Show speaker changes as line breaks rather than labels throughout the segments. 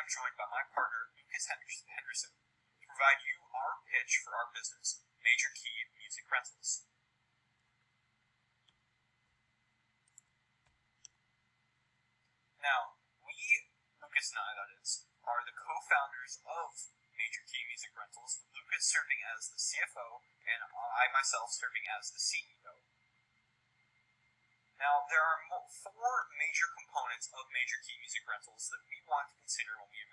I'm joined by my partner, Lucas Henderson, to provide you our pitch for our business, Major Key Music Rentals. Now, Lucas and I, that is, are the co-founders of Major Key Music Rentals, with Lucas serving as the CFO and I myself serving as the CEO. Now, there are four major components of Major Key Music Rentals that we want to consider when we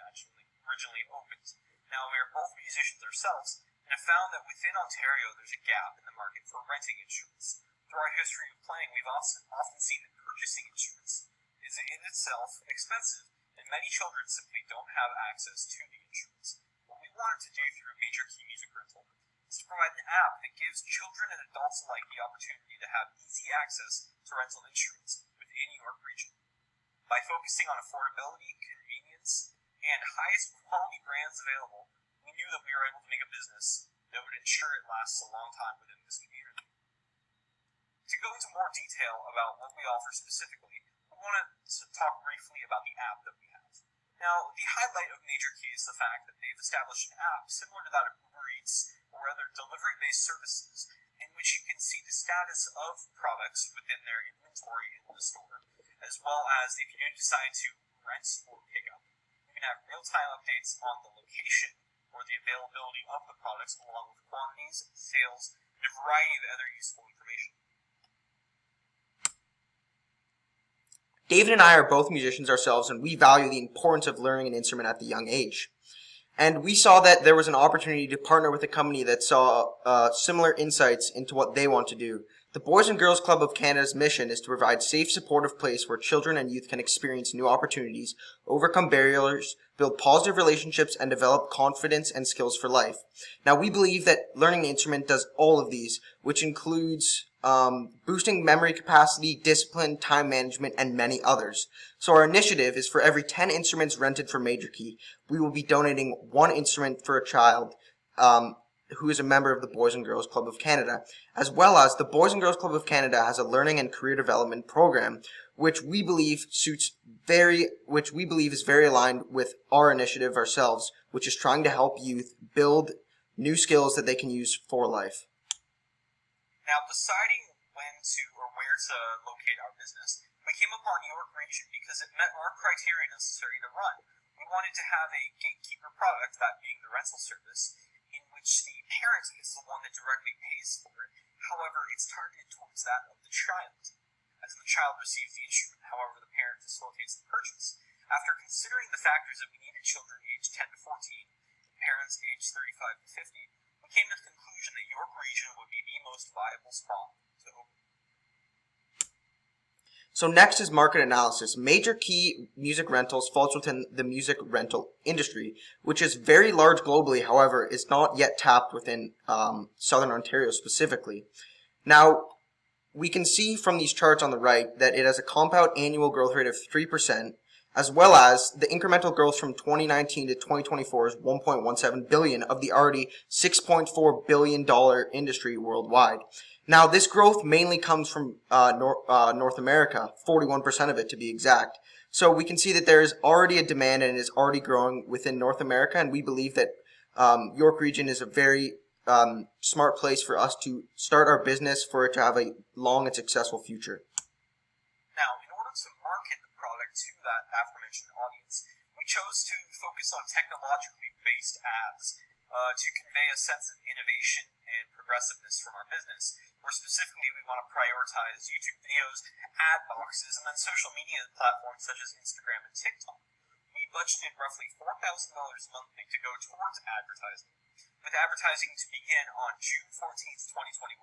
originally opened. Now, we are both musicians ourselves and have found that within Ontario there's a gap in the market for renting instruments. Through our history of playing, we've often seen that purchasing instruments is in itself expensive, and many children simply don't have access to the instruments. What we wanted to do through Major Key Music Rental is to provide an app that gives children and adults alike the opportunity to have easy access to rental instruments within York Region. By focusing on affordability, convenience, and highest quality brands available, we knew that we were able to make a business that would ensure it lasts a long time within this community. To go into more detail about what we offer specifically, we wanted to talk briefly about the app that we have. Now, the highlight of Major Key is the fact that they've established an app similar to that of Uber Eats or other delivery-based services in which you can see the status of products within their inventory in the store, as well as if you do decide to rent or pick up. You can have real-time updates on the location or the availability of the products, along with quantities, sales, and a variety of other useful information.
David and I are both musicians ourselves, and we value the importance of learning an instrument at the young age. And we saw that there was an opportunity to partner with a company that saw similar insights into what they want to do. The Boys and Girls Club of Canada's mission is to provide a safe, supportive place where children and youth can experience new opportunities, overcome barriers, build positive relationships, and develop confidence and skills for life. Now, we believe that learning an instrument does all of these, which includes boosting memory capacity, discipline, time management, and many others. So our initiative is for every 10 instruments rented for Major Key, we will be donating one instrument for a child who is a member of the Boys and Girls Club of Canada, as well as the Boys and Girls Club of Canada has a learning and career development program, which we believe is very aligned with our initiative ourselves, which is trying to help youth build new skills that they can use for life.
Now, deciding when to or where to locate our business, we came upon York Region because it met our criteria necessary to run. We wanted to have a gatekeeper product, that being the rental service, in which the parent is the one that directly pays for it. However, it's targeted towards that of the child, as the child receives the instrument. However, the parent facilitates the purchase. After considering the factors that we needed children aged 10 to 14, parents aged 35 to 50, we came to the conclusion that York Region would be the most viable spot to open.
So next is market analysis. Major Key Music Rentals falls within the music rental industry, which is very large globally, however, is not yet tapped within Southern Ontario specifically. Now, we can see from these charts on the right that it has a compound annual growth rate of 3%, as well as the incremental growth from 2019 to 2024 is 1.17 billion of the already $6.4 billion industry worldwide. Now, this growth mainly comes from North America, 41% of it to be exact. So we can see that there is already a demand and it is already growing within North America, and we believe that York Region is a very smart place for us to start our business for it to have a long and successful future.
Now, in order to market the product to that aforementioned audience, we chose to focus on technologically based ads to convey a sense of innovation and progressiveness from our business. More specifically, we want to prioritize YouTube videos, ad boxes, and then social media platforms such as Instagram and TikTok. We budgeted roughly $4,000 monthly to go towards advertising, with advertising to begin on June 14th, 2021,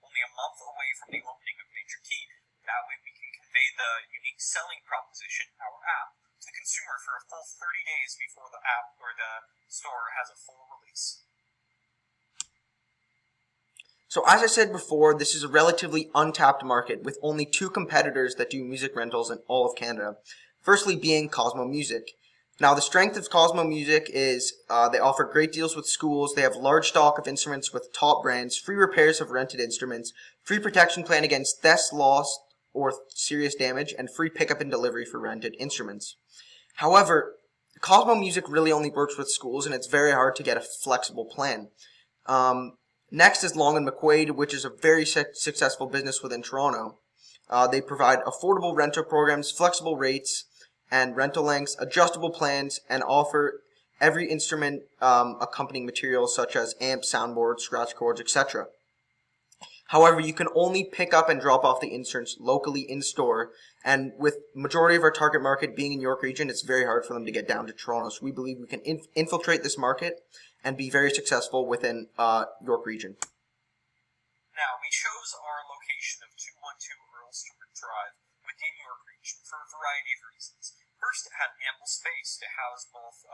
only a month away from the opening of Major Key. That way we can convey the unique selling proposition, our app, to the consumer for a full 30 days before the app or the store has a full release.
So as I said before, this is a relatively untapped market with only 2 competitors that do music rentals in all of Canada. Firstly being Cosmo Music. Now the strength of Cosmo Music is they offer great deals with schools, they have large stock of instruments with top brands, free repairs of rented instruments, free protection plan against theft, loss, or serious damage, and free pickup and delivery for rented instruments. However, Cosmo Music really only works with schools, and it's very hard to get a flexible plan. Next is Long and McQuaid, which is a very successful business within Toronto. They provide affordable rental programs, flexible rates, and rental lengths, adjustable plans, and offer every instrument accompanying materials such as amps, soundboards, scratch cords, etc. However, you can only pick up and drop off the instruments locally in store, and with majority of our target market being in York Region, it's very hard for them to get down to Toronto. So we believe we can infiltrate this market and be very successful within York Region.
Now, we chose our location of 212 Earl Stewart Drive within York Region for a variety of reasons. First, it had ample space to house both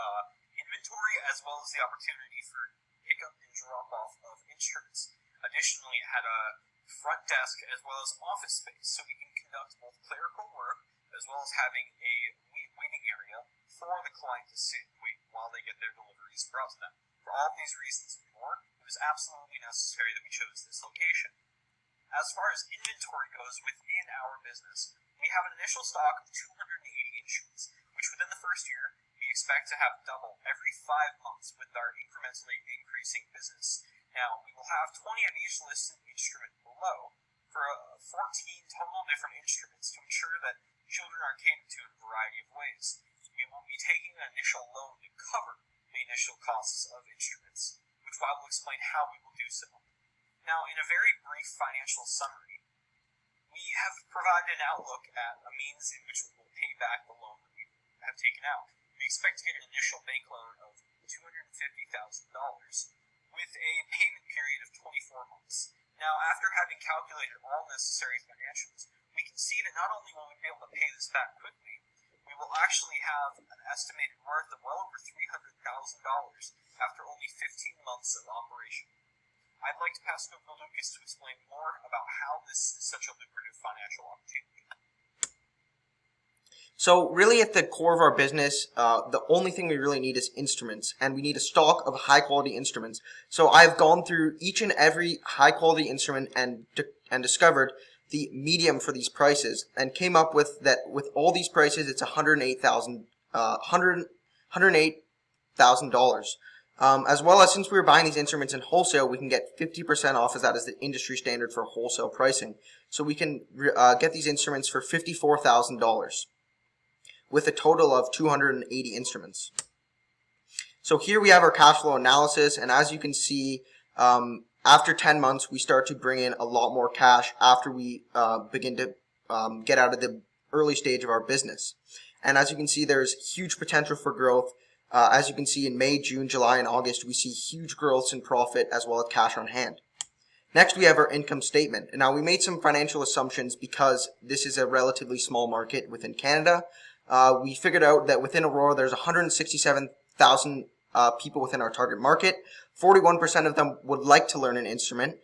inventory as well as the opportunity for pickup and drop-off of instruments. Additionally, it had a front desk as well as office space, so we can conduct both clerical work as well as having a waiting area for the client to sit and wait while they get their deliveries brought to them. For all of these reasons and more, it was absolutely necessary that we chose this location. As far as inventory goes within our business, we have an initial stock of 280 instruments, which within the first year, we expect to have double every 5 months with our incrementally increasing business. Now, we will have 20 of each listed instrument below for 14 total different instruments to ensure that children are catered to in a variety of ways. We will be taking an initial loan to cover the initial costs of instruments, which I will explain how we will do so. Now, in a very brief financial summary, we have provided an outlook at a means in which we will pay back the loan that we have taken out. We expect to get an initial bank loan of $250,000 with a payment period of 24 months. Now, after having calculated all necessary financials, we can see that not only will we be able to pay this back quickly, we will actually have an estimated worth of well over $300,000 after only 15 months of operation. I'd like to pass it over to Lucas to explain more about how this is such a lucrative financial opportunity.
So really at the core of our business, the only thing we really need is instruments, and we need a stock of high quality instruments. So I've gone through each and every high quality instrument and discovered the medium for these prices, and came up with that with all these prices it's $108,000. As well as, since we were buying these instruments in wholesale, we can get 50% off, as that is the industry standard for wholesale pricing. So we can get these instruments for $54,000 with a total of 280 instruments. So here we have our cash flow analysis, and as you can see, after 10 months, we start to bring in a lot more cash after we begin to get out of the early stage of our business. And as you can see, there's huge potential for growth. As you can see, in May, June, July, and August, we see huge growths in profit as well as cash on hand. Next, we have our income statement. Now, we made some financial assumptions because this is a relatively small market within Canada. We figured out that within Aurora, there's 167,000 people within our target market. 41% of them would like to learn an instrument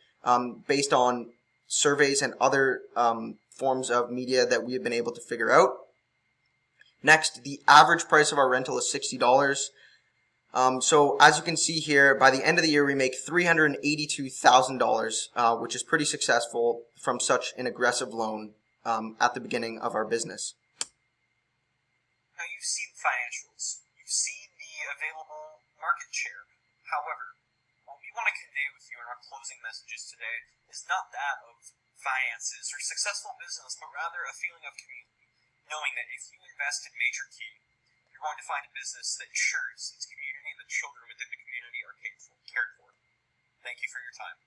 based on surveys and other forms of media that we have been able to figure out. Next, the average price of our rental is $60. So as you can see here, by the end of the year, we make $382,000, which is pretty successful from such an aggressive loan at the beginning of our business.
Now, you've seen financials, you've seen the available market share. However, what we want to convey with you in our closing messages today is not that of finances or successful business, but rather a feeling of community, knowing that if you invest in Major Key, you're going to find a business that ensures its community, the children within the community are cared for. Thank you for your time.